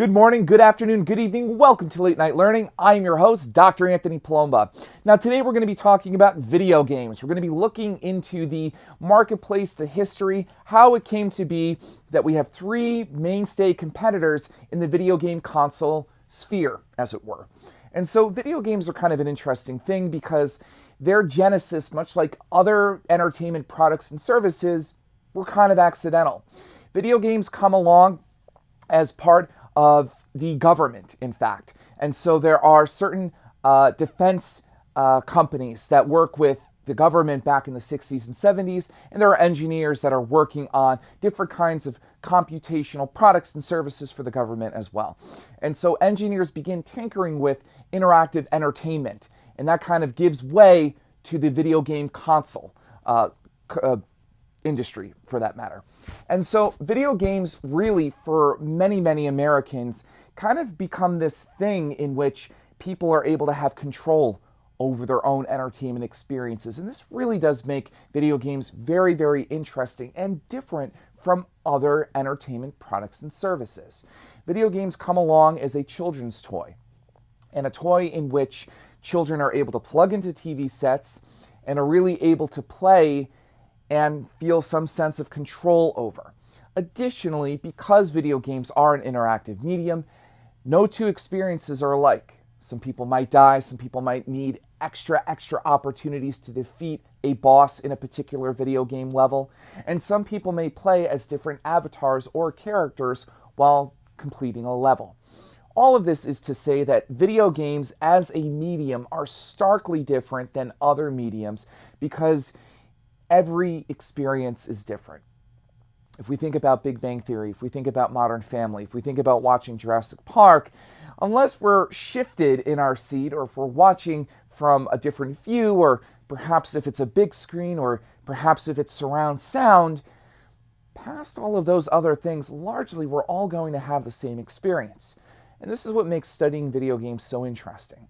Good morning, good afternoon, good evening. Welcome to Late Night Learning. I'm your host, Dr. Anthony Palomba. Now, today we're going to be talking about video games. We're going to be looking into the marketplace, the history, how it came to be that we have three mainstay competitors in the video game console sphere, as it were. And so video games are kind of an interesting thing because their genesis, much like other entertainment products and services, were kind of accidental. Video games come along as part of the government, in fact. And so there are certain defense companies that work with the government back in the 60s and 70s, and there are engineers that are working on different kinds of computational products and services for the government as well. And so engineers begin tinkering with interactive entertainment, and that kind of gives way to the video game console industry, for that matter. And so video games really, for many, many Americans, kind of become this thing in which people are able to have control over their own entertainment experiences. And this really does make video games very, very interesting and different from other entertainment products and services. Video games come along as a children's toy, and a toy in which children are able to plug into TV sets and are really able to play and feel some sense of control over. Additionally, because video games are an interactive medium, no two experiences are alike. Some people might die, some people might need extra opportunities to defeat a boss in a particular video game level, and some people may play as different avatars or characters while completing a level. All of this is to say that video games as a medium are starkly different than other mediums because every experience is different. If we think about Big Bang Theory, if we think about Modern Family, if we think about watching Jurassic Park, unless we're shifted in our seat or if we're watching from a different view, or perhaps if it's a big screen, or perhaps if it's surround sound, past all of those other things, largely we're all going to have the same experience. And this is what makes studying video games so interesting.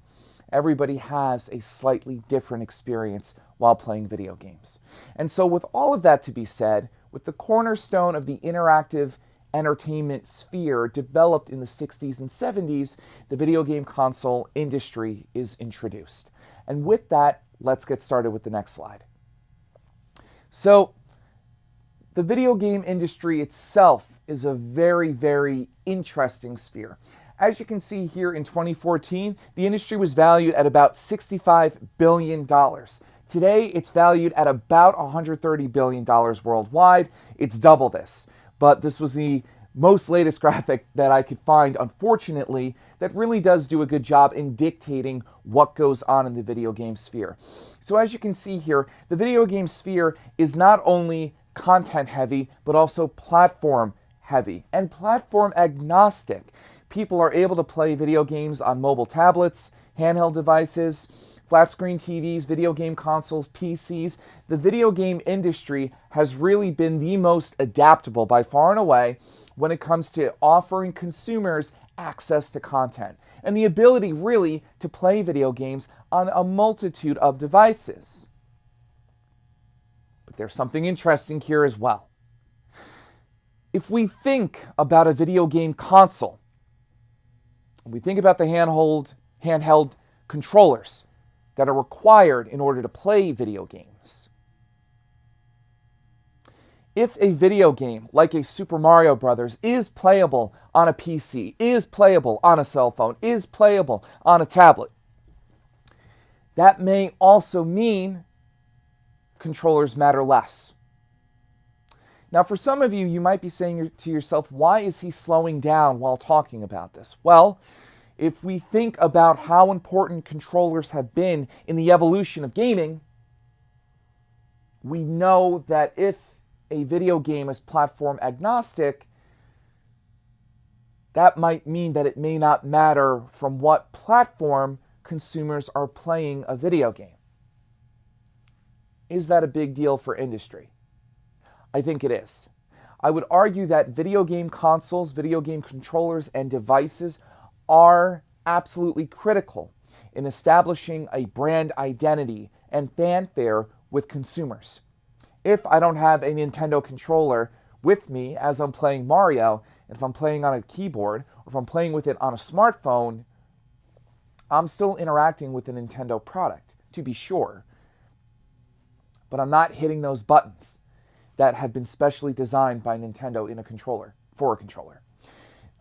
Everybody has a slightly different experience while playing video games. And so with all of that to be said, with the cornerstone of the interactive entertainment sphere developed in the 60s and 70s, the video game console industry is introduced. And with that, let's get started with the next slide. So, the video game industry itself is a very, very interesting sphere. As you can see here in 2014, the industry was valued at about $65 billion. Today, it's valued at about $130 billion worldwide. It's double this. But this was the most latest graphic that I could find, unfortunately, that really does do a good job in dictating what goes on in the video game sphere. So as you can see here, the video game sphere is not only content heavy, but also platform heavy and platform agnostic. People are able to play video games on mobile tablets, handheld devices, flat screen TVs, video game consoles, PCs. The video game industry has really been the most adaptable by far and away when it comes to offering consumers access to content and the ability really to play video games on a multitude of devices. But there's something interesting here as well. If we think about a video game console, we think about the handheld controllers that are required in order to play video games. If a video game like a Super Mario Brothers is playable on a PC, is playable on a cell phone, is playable on a tablet, that may also mean controllers matter less. Now, for some of you, you might be saying to yourself, why is he slowing down while talking about this? Well, if we think about how important controllers have been in the evolution of gaming, we know that if a video game is platform agnostic, that might mean that it may not matter from what platform consumers are playing a video game. Is that a big deal for industry? I think it is. I would argue that video game consoles, video game controllers, and devices are absolutely critical in establishing a brand identity and fanfare with consumers. If I don't have a Nintendo controller with me as I'm playing Mario, if I'm playing on a keyboard, or if I'm playing with it on a smartphone, I'm still interacting with the Nintendo product, to be sure. But I'm not hitting those buttons that have been specially designed by Nintendo in a controller, for a controller.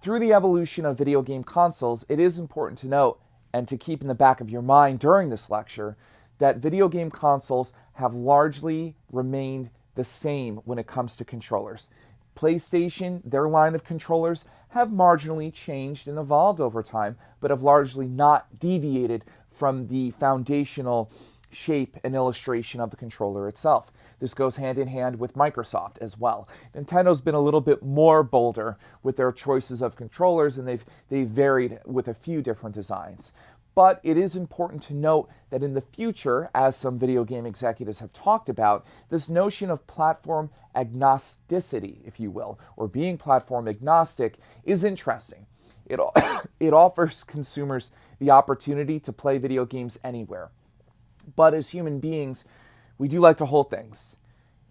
Through the evolution of video game consoles, it is important to note and to keep in the back of your mind during this lecture that video game consoles have largely remained the same when it comes to controllers. PlayStation, their line of controllers, have marginally changed and evolved over time, but have largely not deviated from the foundational shape and illustration of the controller itself. This goes hand in hand with Microsoft as well. Nintendo's been a little bit more bolder with their choices of controllers, and they've varied with a few different designs. But it is important to note that in the future, as some video game executives have talked about, this notion of platform agnosticity, if you will, or being platform agnostic, is interesting. It offers consumers the opportunity to play video games anywhere. But as human beings, we do like to hold things,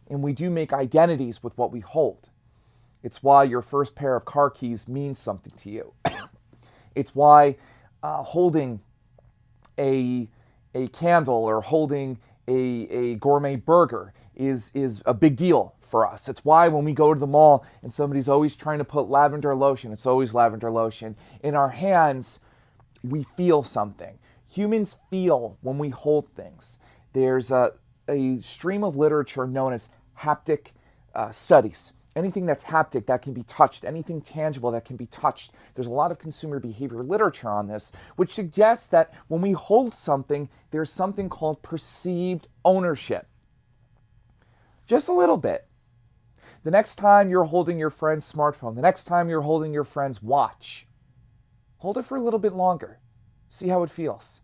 and we do make identities with what we hold. It's why your first pair of car keys means something to you. It's why holding a candle or holding a gourmet burger is a big deal for us. It's why when we go to the mall and somebody's always trying to put lavender lotion, it's always lavender lotion, in our hands, we feel something. Humans feel when we hold things. There's a stream of literature known as haptic studies. Anything that's haptic, that can be touched, anything tangible that can be touched. There's a lot of consumer behavior literature on this, which suggests that when we hold something, there's something called perceived ownership. Just a little bit. The next time you're holding your friend's smartphone, the next time you're holding your friend's watch, hold it for a little bit longer. See how it feels.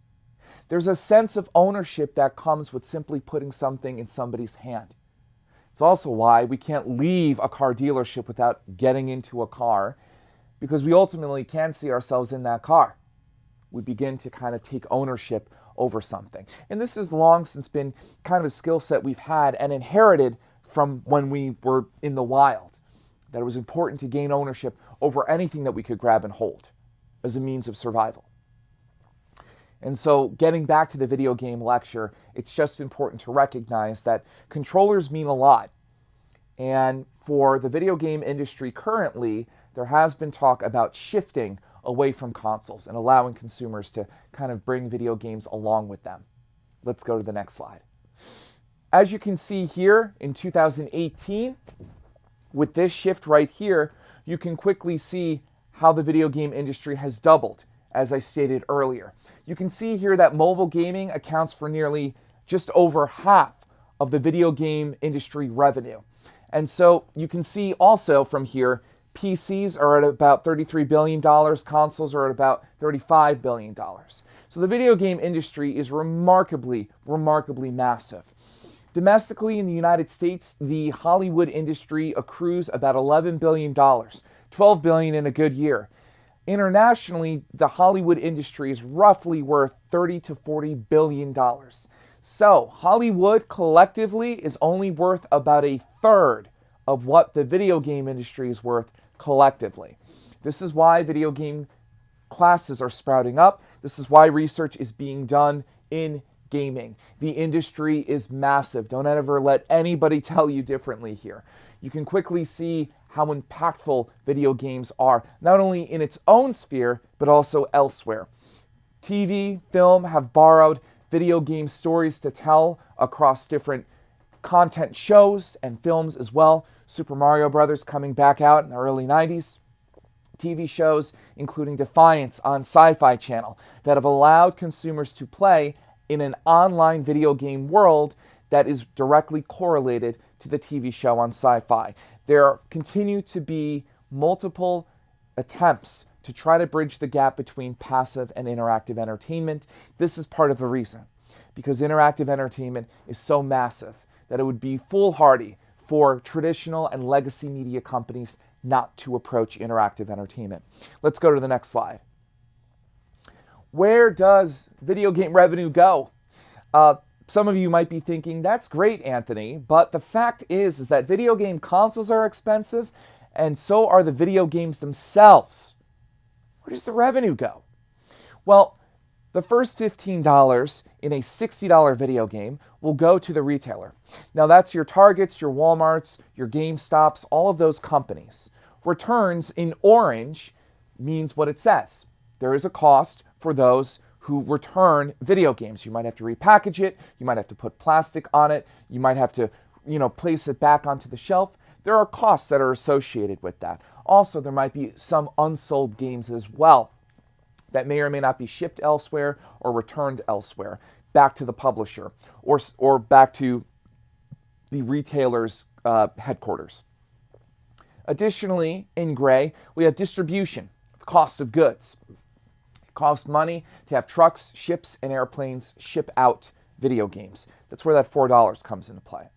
There's a sense of ownership that comes with simply putting something in somebody's hand. It's also why we can't leave a car dealership without getting into a car, because we ultimately can see ourselves in that car. We begin to kind of take ownership over something. And this has long since been kind of a skill set we've had and inherited from when we were in the wild, that it was important to gain ownership over anything that we could grab and hold as a means of survival. And so getting back to the video game lecture, it's just important to recognize that controllers mean a lot. And for the video game industry currently, there has been talk about shifting away from consoles and allowing consumers to kind of bring video games along with them. Let's go to the next slide. As you can see here in 2018, with this shift right here, you can quickly see how the video game industry has doubled, as I stated earlier. You can see here that mobile gaming accounts for nearly just over half of the video game industry revenue. And so you can see also from here, PCs are at about $33 billion, consoles are at about $35 billion. So the video game industry is remarkably massive. Domestically in the United States, the Hollywood industry accrues about $11 billion, $12 billion in a good year. Internationally, the Hollywood industry is roughly worth $30 to $40 billion. So Hollywood collectively is only worth about a third of what the video game industry is worth collectively. This is why video game classes are sprouting up. This is why research is being done in gaming. The industry is massive. Don't ever let anybody tell you differently here. You can quickly see how impactful video games are, not only in its own sphere, but also elsewhere. TV, film have borrowed video game stories to tell across different content shows and films as well. Super Mario Brothers coming back out in the early 90s. TV shows including Defiance on Sci-Fi Channel that have allowed consumers to play in an online video game world that is directly correlated to the TV show on Sci-Fi. There continue to be multiple attempts to try to bridge the gap between passive and interactive entertainment. This is part of the reason, because interactive entertainment is so massive that it would be foolhardy for traditional and legacy media companies not to approach interactive entertainment. Let's go to the next slide. Where does video game revenue go? Some of you might be thinking, that's great, Anthony, but the fact is that video game consoles are expensive, and so are the video games themselves. where does the revenue go? Well, the first $15 in a $60 video game will go to the retailer. Now that's your Targets, your Walmarts, your GameStops, all of those companies. Returns in orange means what it says. There is a cost for those who return video games. You might have to repackage it, you might have to put plastic on it, you might have to, place it back onto the shelf. There are costs that are associated with that. Also, there might be some unsold games as well that may or may not be shipped elsewhere or returned elsewhere, back to the publisher or back to the retailer's headquarters. Additionally, in gray, we have distribution, cost of goods. It costs money to have trucks, ships, and airplanes ship out video games. That's where that $4 comes into play.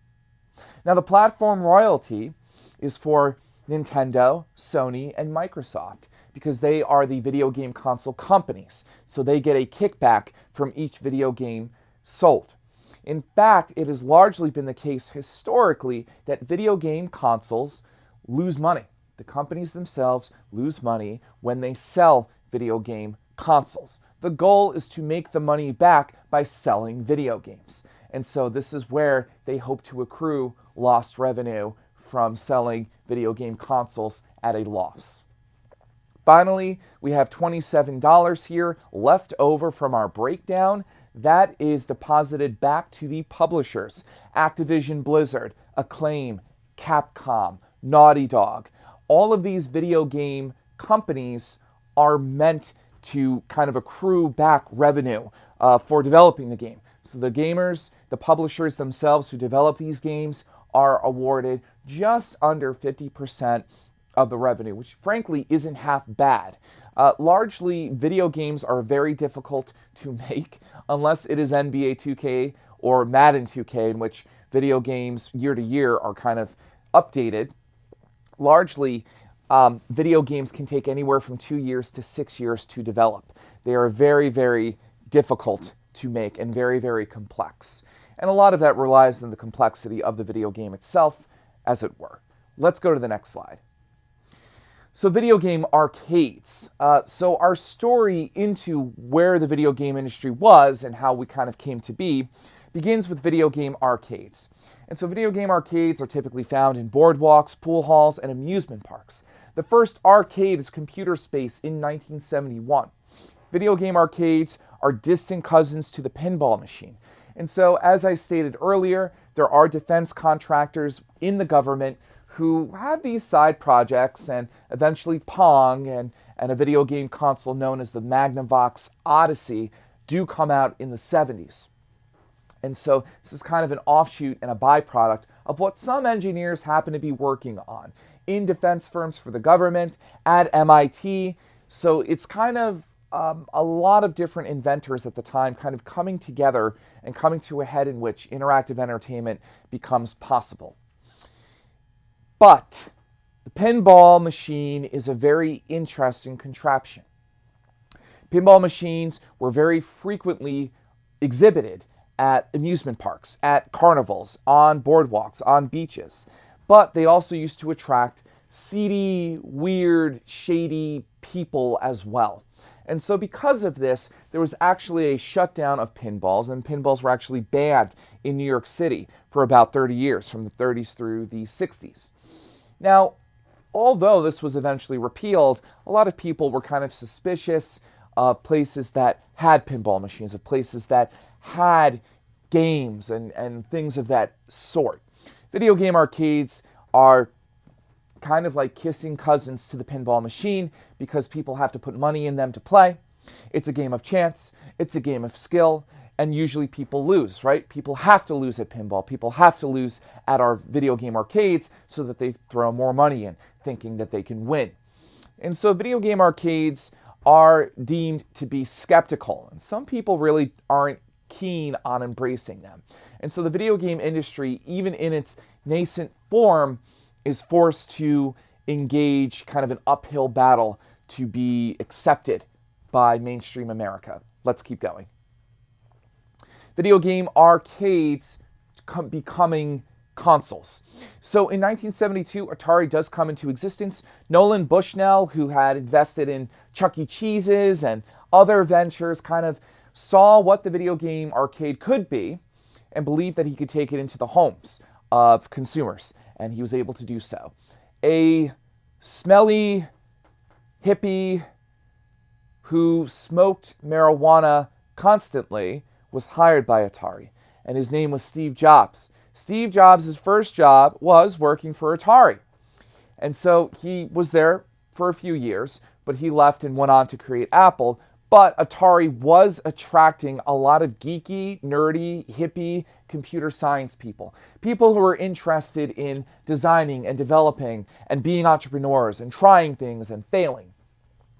Now, the platform royalty is for Nintendo, Sony, and Microsoft because they are the video game console companies. So they get a kickback from each video game sold. In fact, it has largely been the case historically that video game consoles lose money. The companies themselves lose money when they sell video game consoles. The goal is to make the money back by selling video games. And so this is where they hope to accrue lost revenue from selling video game consoles at a loss. Finally, we have $27 here left over from our breakdown. That is deposited back to the publishers. Activision Blizzard, Acclaim, Capcom, Naughty Dog. All of these video game companies are meant to kind of accrue back revenue for developing the game. So the gamers, the publishers themselves who develop these games are awarded just under 50% of the revenue, which frankly isn't half bad. Largely, video games are very difficult to make unless it is NBA 2K or Madden 2K, in which video games year to year are kind of updated. Largely, video games can take anywhere from 2 years to 6 years to develop. They are very, very difficult to make and very, very complex. And a lot of that relies on the complexity of the video game itself, as it were. Let's go to the next slide. So video game arcades. So our story into where the video game industry was and how we kind of came to be begins with video game arcades. And so video game arcades are typically found in boardwalks, pool halls, and amusement parks. The first arcade is Computer Space in 1971. Video game arcades are distant cousins to the pinball machine. And so, as I stated earlier, there are defense contractors in the government who have these side projects, and eventually Pong and a video game console known as the Magnavox Odyssey do come out in the 70s. And so this is kind of an offshoot and a byproduct of what some engineers happen to be working on in defense firms for the government, at MIT. So it's kind of a lot of different inventors at the time kind of coming together and coming to a head in which interactive entertainment becomes possible. But the pinball machine is a very interesting contraption. Pinball machines were very frequently exhibited at amusement parks, at carnivals, on boardwalks, on beaches. But they also used to attract seedy, weird, shady people as well. And so because of this, there was actually a shutdown of pinballs, and pinballs were actually banned in New York City for about 30 years, from the 30s through the 60s. Now, although this was eventually repealed, a lot of people were kind of suspicious of places that had pinball machines, of places that had games and things of that sort. Video game arcades are kind of like kissing cousins to the pinball machine because people have to put money in them to play. It's a game of chance, it's a game of skill, and usually people lose, right? People have to lose at pinball. People have to lose at our video game arcades so that they throw more money in, thinking that they can win. And so video game arcades are deemed to be skeptical, and some people really aren't keen on embracing them. And so the video game industry, even in its nascent form, is forced to engage kind of an uphill battle to be accepted by mainstream America. Let's keep going. Video game arcades becoming consoles. So in 1972, Atari does come into existence. Nolan Bushnell, who had invested in Chuck E. Cheese's and other ventures, kind of saw what the video game arcade could be and believed that he could take it into the homes of consumers, and he was able to do so. A smelly hippie who smoked marijuana constantly was hired by Atari, and his name was Steve Jobs. Steve Jobs' first job was working for Atari, and so he was there for a few years, but he left and went on to create Apple. But Atari was attracting a lot of geeky, nerdy, hippie computer science people. People who were interested in designing and developing and being entrepreneurs and trying things and failing.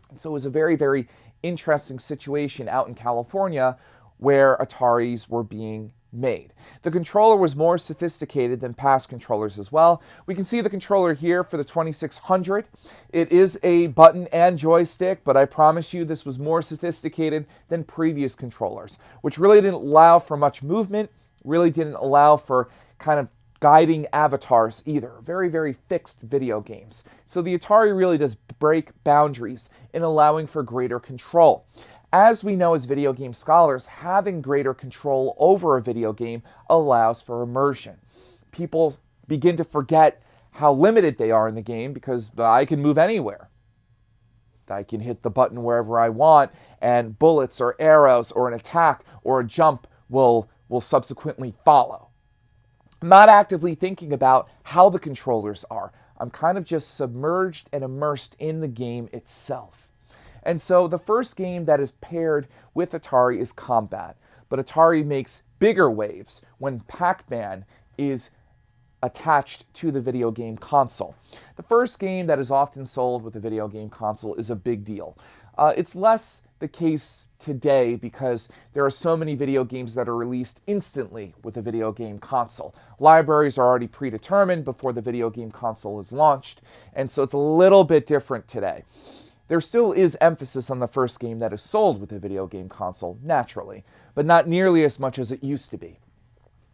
And so it was a very, very interesting situation out in California where Ataris were being made. The controller was more sophisticated than past controllers as well. We can see the controller here for the 2600. It is a button and joystick, but I promise you this was more sophisticated than previous controllers, which really didn't allow for much movement, really didn't allow for kind of guiding avatars either. Very, very fixed video games. So the Atari really does break boundaries in allowing for greater control. As we know as video game scholars, having greater control over a video game allows for immersion. People begin to forget how limited they are in the game because I can move anywhere. I can hit the button wherever I want, and bullets or arrows or an attack or a jump will subsequently follow. I'm not actively thinking about how the controllers are. I'm kind of just submerged and immersed in the game itself. And so the first game that is paired with Atari is Combat. But Atari makes bigger waves when Pac-Man is attached to the video game console. The first game that is often sold with a video game console is a big deal. It's less the case today because there are so many video games that are released instantly with a video game console. Libraries are already predetermined before the video game console is launched, and so it's a little bit different today. There still is emphasis on the first game that is sold with a video game console, naturally, but not nearly as much as it used to be.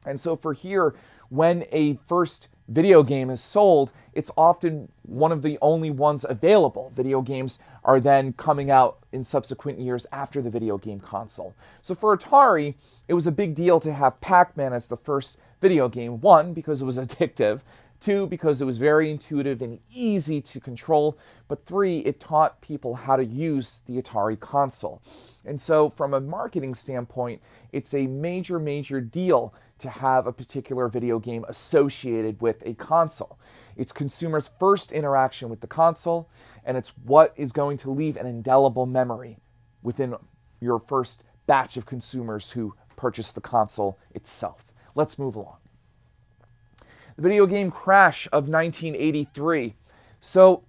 And so for here, when a first video game is sold, it's often one of the only ones available. Video games are then coming out in subsequent years after the video game console. So for Atari, it was a big deal to have Pac-Man as the first video game. One, because it was addictive. Two, because it was very intuitive and easy to control. But three, it taught people how to use the Atari console. And so from a marketing standpoint, it's a major, major deal to have a particular video game associated with a console. It's consumers' first interaction with the console, and it's what is going to leave an indelible memory within your first batch of consumers who purchase the console itself. Let's move along. The video game crash of 1983. So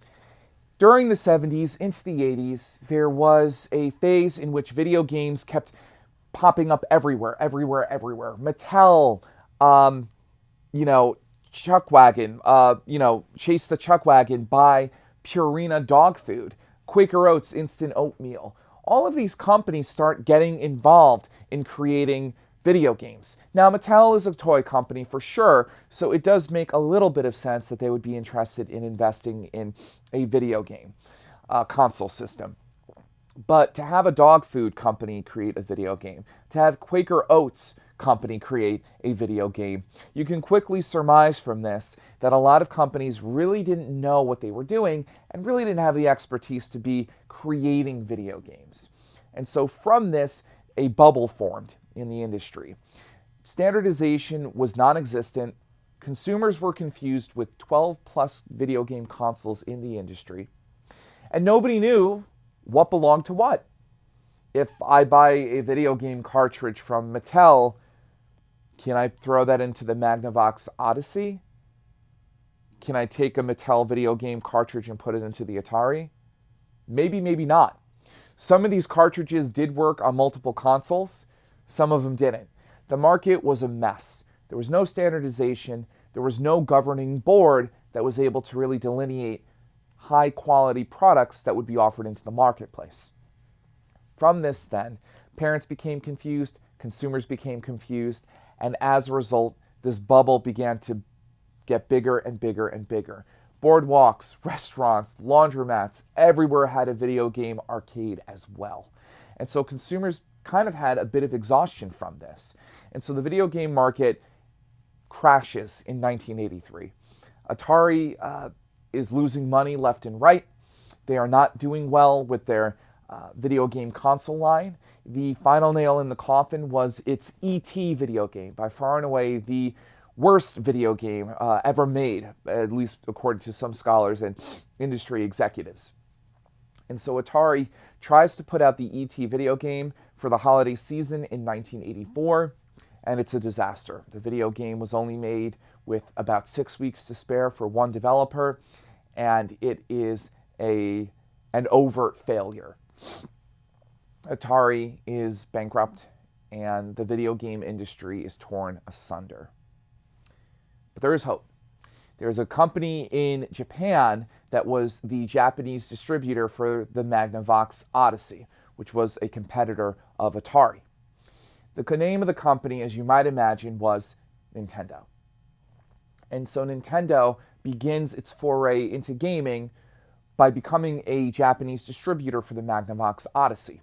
during the 70s into the 80s, there was a phase in which video games kept popping up everywhere. Mattel, Chuckwagon, Chase the Chuckwagon, buy Purina dog food, Quaker Oats instant oatmeal. All of these companies start getting involved in creating video games. Now, Mattel is a toy company for sure, so it does make a little bit of sense that they would be interested in investing in a video game console system. But to have a dog food company create a video game, to have Quaker Oats company create a video game, you can quickly surmise from this that a lot of companies really didn't know what they were doing and really didn't have the expertise to be creating video games. And so from this, a bubble formed in the industry. Standardization was non-existent. Consumers were confused with 12 plus video game consoles in the industry. And nobody knew what belonged to what. If I buy a video game cartridge from Mattel, can I throw that into the Magnavox Odyssey? Can I take a Mattel video game cartridge and put it into the Atari? Maybe, maybe not. Some of these cartridges did work on multiple consoles. Some of them didn't. The market was a mess. There was no standardization. There was no governing board that was able to really delineate high quality products that would be offered into the marketplace. From this then, parents became confused, consumers became confused, and as a result, this bubble began to get bigger and bigger and bigger. Boardwalks, restaurants, laundromats, everywhere had a video game arcade as well. And so consumers kind of had a bit of exhaustion from this. And so the video game market crashes in 1983. Atari is losing money left and right. They are not doing well with their video game console line. The final nail in the coffin was its E.T. video game, by far and away the worst video game ever made, at least according to some scholars and industry executives. And so Atari tries to put out the E.T. video game for the holiday season in 1984, and it's a disaster. The video game was only made with about 6 weeks to spare for one developer, and it is an overt failure. Atari is bankrupt, and the video game industry is torn asunder. But there is hope. There's a company in Japan that was the Japanese distributor for the Magnavox Odyssey, which was a competitor of Atari. The name of the company, as you might imagine, was Nintendo. And so Nintendo begins its foray into gaming by becoming a Japanese distributor for the Magnavox Odyssey.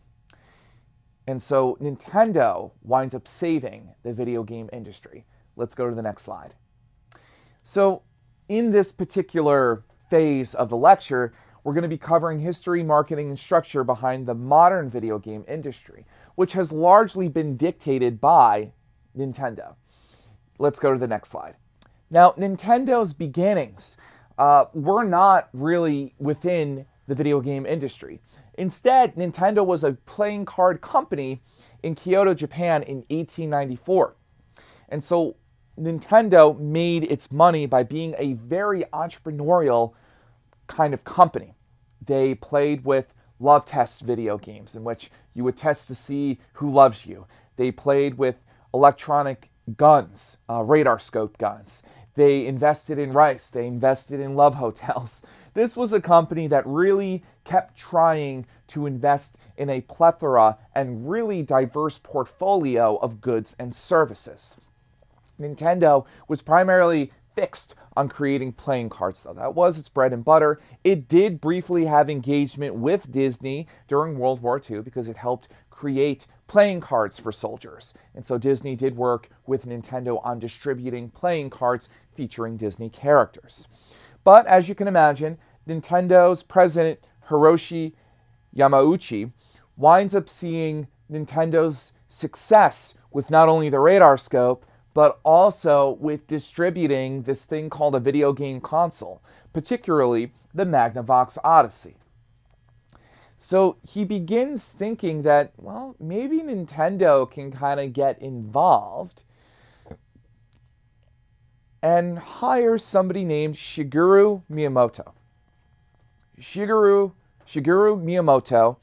And so Nintendo winds up saving the video game industry. Let's go to the next slide. So in this particular phase of the lecture, we're going to be covering history, marketing, and structure behind the modern video game industry, which has largely been dictated by Nintendo. Let's go to the next slide. Now, Nintendo's beginnings were not really within the video game industry. Instead, Nintendo was a playing card company in Kyoto, Japan in 1894. And so Nintendo made its money by being a very entrepreneurial kind of company. They played with love test video games in which you would test to see who loves you. They played with electronic guns, radar scope guns. They invested in rice. They invested in love hotels. This was a company that really kept trying to invest in a plethora and really diverse portfolio of goods and services. Nintendo was primarily fixed on creating playing cards, though. That was its bread and butter. It did briefly have engagement with Disney during World War II because it helped create playing cards for soldiers. And so Disney did work with Nintendo on distributing playing cards featuring Disney characters. But as you can imagine, Nintendo's president, Hiroshi Yamauchi, winds up seeing Nintendo's success with not only the radar scope, but also with distributing this thing called a video game console, particularly the Magnavox Odyssey. So he begins thinking that, well, maybe Nintendo can kind of get involved and hire somebody named Shigeru Miyamoto. Shigeru Miyamoto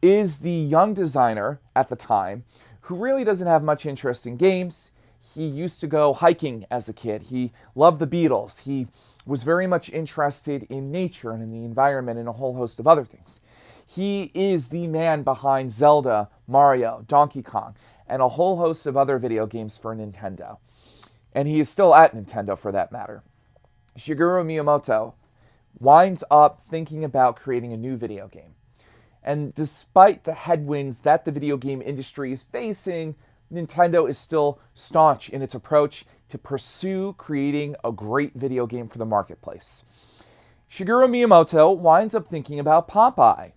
is the young designer at the time who really doesn't have much interest in games. He used to go hiking as a kid. He loved the Beatles. He was very much interested in nature and in the environment and a whole host of other things. He is the man behind Zelda, Mario, Donkey Kong, and a whole host of other video games for Nintendo. And he is still at Nintendo for that matter. Shigeru Miyamoto winds up thinking about creating a new video game. And despite the headwinds that the video game industry is facing, Nintendo is still staunch in its approach to pursue creating a great video game for the marketplace. Shigeru Miyamoto winds up thinking about Popeye.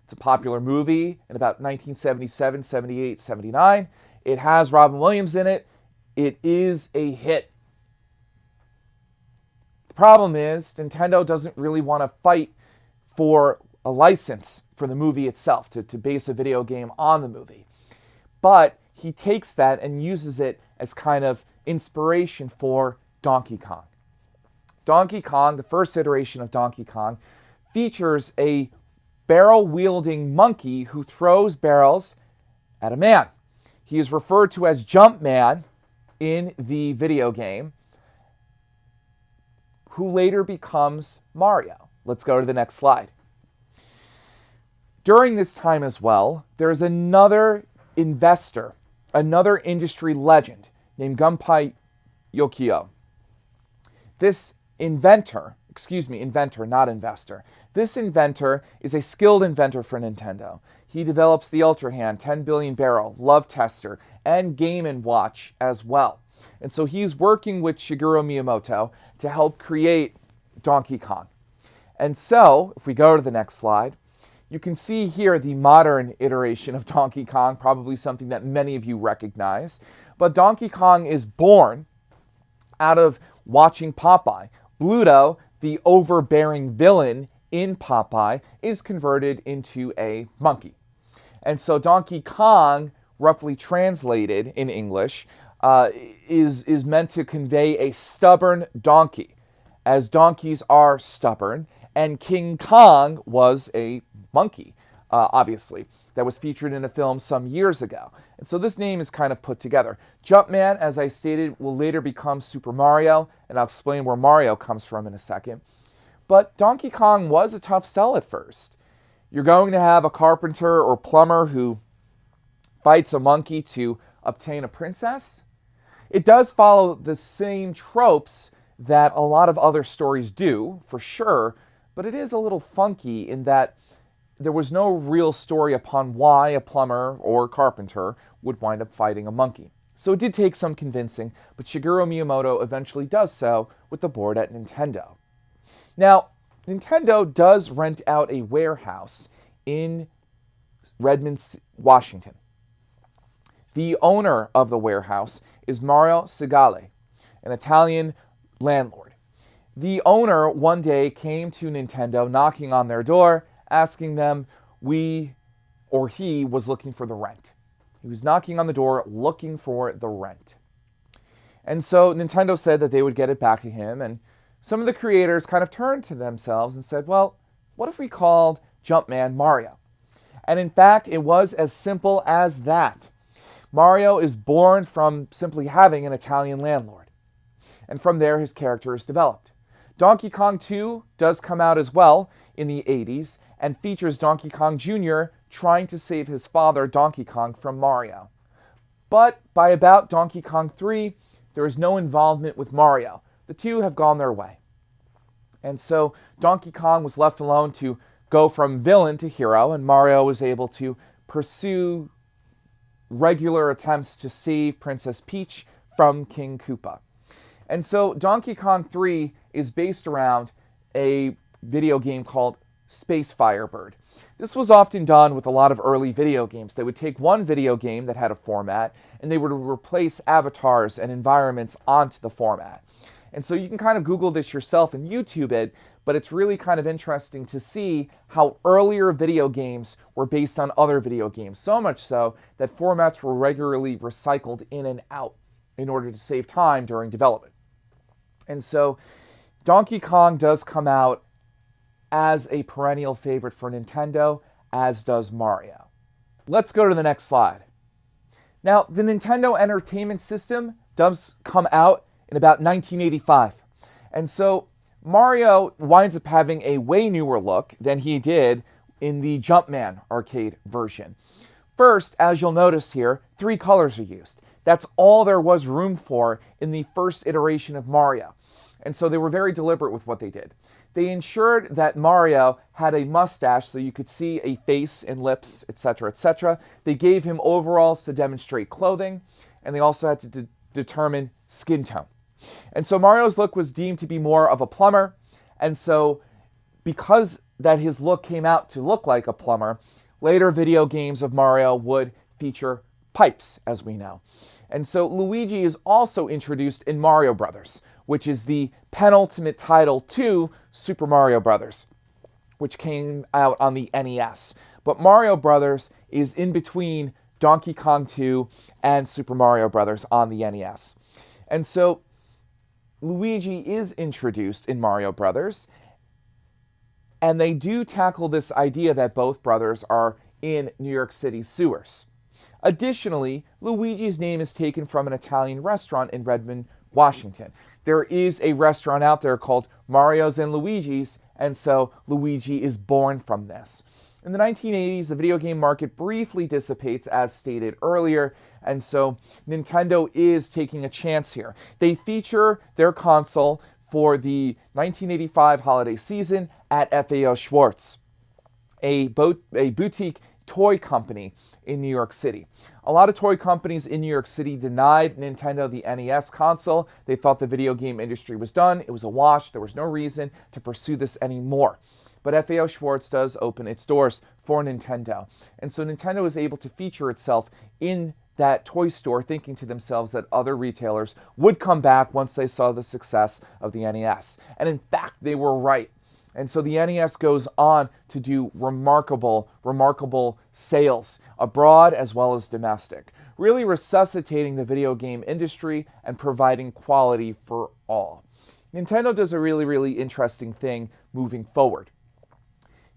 It's a popular movie in about 1977, 78, 79. It has Robin Williams in it. It is a hit. The problem is Nintendo doesn't really want to fight for a license for the movie itself, to base a video game on the movie. But he takes that and uses it as kind of inspiration for Donkey Kong. Donkey Kong, the first iteration of Donkey Kong, features a barrel-wielding monkey who throws barrels at a man. He is referred to as Jumpman in the video game, who later becomes Mario. Let's go to the next slide. During this time as well, there's another investor, another industry legend named Gunpei Yokoi. This inventor, inventor, not investor. This inventor is a skilled inventor for Nintendo. He develops the Ultra Hand, 10 billion barrel, Love Tester, and Game & Watch as well. And so he's working with Shigeru Miyamoto to help create Donkey Kong. And so, if we go to the next slide, you can see here the modern iteration of Donkey Kong, probably something that many of you recognize. But Donkey Kong is born out of watching Popeye. Bluto, the overbearing villain in Popeye, is converted into a monkey. And so Donkey Kong, roughly translated in English, is meant to convey a stubborn donkey, as donkeys are stubborn, and King Kong was a monkey, obviously, that was featured in a film some years ago. And so this name is kind of put together. Jumpman, as I stated, will later become Super Mario, and I'll explain where Mario comes from in a second. But Donkey Kong was a tough sell at first. You're going to have a carpenter or plumber who fights a monkey to obtain a princess. It does follow the same tropes that a lot of other stories do, for sure, but it is a little funky in that there was no real story upon why a plumber or carpenter would wind up fighting a monkey. So it did take some convincing, but Shigeru Miyamoto eventually does so with the board at Nintendo. Now, Nintendo does rent out a warehouse in Redmond, Washington. The owner of the warehouse is Mario Segale, an Italian landlord. The owner one day came to Nintendo knocking on their door, asking them he was looking for the rent. He was knocking on the door looking for the rent. And so Nintendo said that they would get it back to him, and some of the creators kind of turned to themselves and said, well, what if we called Jumpman Mario? And in fact, it was as simple as that. Mario is born from simply having an Italian landlord. And from there, his character is developed. Donkey Kong 2 does come out as well in the 80s and features Donkey Kong Jr. trying to save his father, Donkey Kong, from Mario. But by about Donkey Kong 3, there is no involvement with Mario. The two have gone their way. And so Donkey Kong was left alone to go from villain to hero, and Mario was able to pursue regular attempts to save Princess Peach from King Koopa. And so Donkey Kong 3 is based around a video game called Space Firebird. This was often done with a lot of early video games. They would take one video game that had a format, and they would replace avatars and environments onto the format. And so you can kind of Google this yourself and YouTube it, but it's really kind of interesting to see how earlier video games were based on other video games. So much so that formats were regularly recycled in and out in order to save time during development. And so Donkey Kong does come out as a perennial favorite for Nintendo, as does Mario. Let's go to the next slide. Now, the Nintendo Entertainment System does come out in about 1985. And so Mario winds up having a way newer look than he did in the Jumpman arcade version. First, as you'll notice here, 3 colors are used. That's all there was room for in the first iteration of Mario. And so they were very deliberate with what they did. They ensured that Mario had a mustache so you could see a face and lips, etc., etc. They gave him overalls to demonstrate clothing, and they also had to determine skin tone. And so Mario's look was deemed to be more of a plumber, and so because that his look came out to look like a plumber, later video games of Mario would feature pipes, as we know. And so Luigi is also introduced in Mario Brothers, which is the penultimate title to Super Mario Brothers, which came out on the NES. But Mario Brothers is in between Donkey Kong 2 and Super Mario Brothers on the NES. And so Luigi is introduced in Mario Brothers, and they do tackle this idea that both brothers are in New York City sewers. Additionally, Luigi's name is taken from an Italian restaurant in Redmond, Washington. There is a restaurant out there called Mario's and Luigi's, and so Luigi is born from this. In the 1980s, the video game market briefly dissipates, as stated earlier, and so Nintendo is taking a chance here. They feature their console for the 1985 holiday season at FAO Schwarz, a boutique toy company in New York City. A lot of toy companies in New York City denied Nintendo the NES console. They thought the video game industry was done. It was a wash. There was no reason to pursue this anymore. But FAO Schwarz does open its doors for Nintendo. And so Nintendo is able to feature itself in that toy store, thinking to themselves that other retailers would come back once they saw the success of the NES. And in fact, they were right. And so the NES goes on to do remarkable sales abroad as well as domestic, really resuscitating the video game industry and providing quality for all. Nintendo does a really interesting thing moving forward.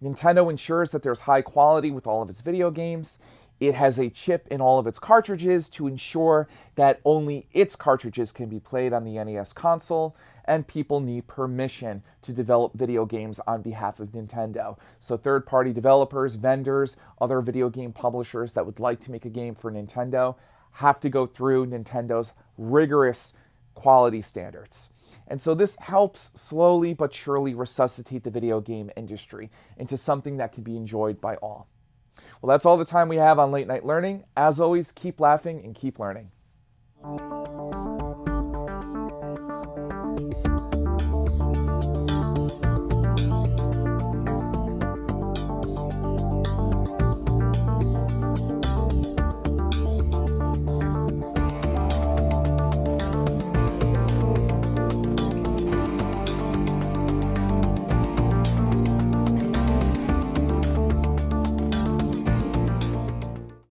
Nintendo ensures that there's high quality with all of its video games. It has a chip in all of its cartridges to ensure that only its cartridges can be played on the NES console, and people need permission to develop video games on behalf of Nintendo. So third-party developers, vendors, other video game publishers that would like to make a game for Nintendo have to go through Nintendo's rigorous quality standards. And so this helps slowly but surely resuscitate the video game industry into something that can be enjoyed by all. Well, that's all the time we have on Late Night Learning. As always, keep laughing and keep learning.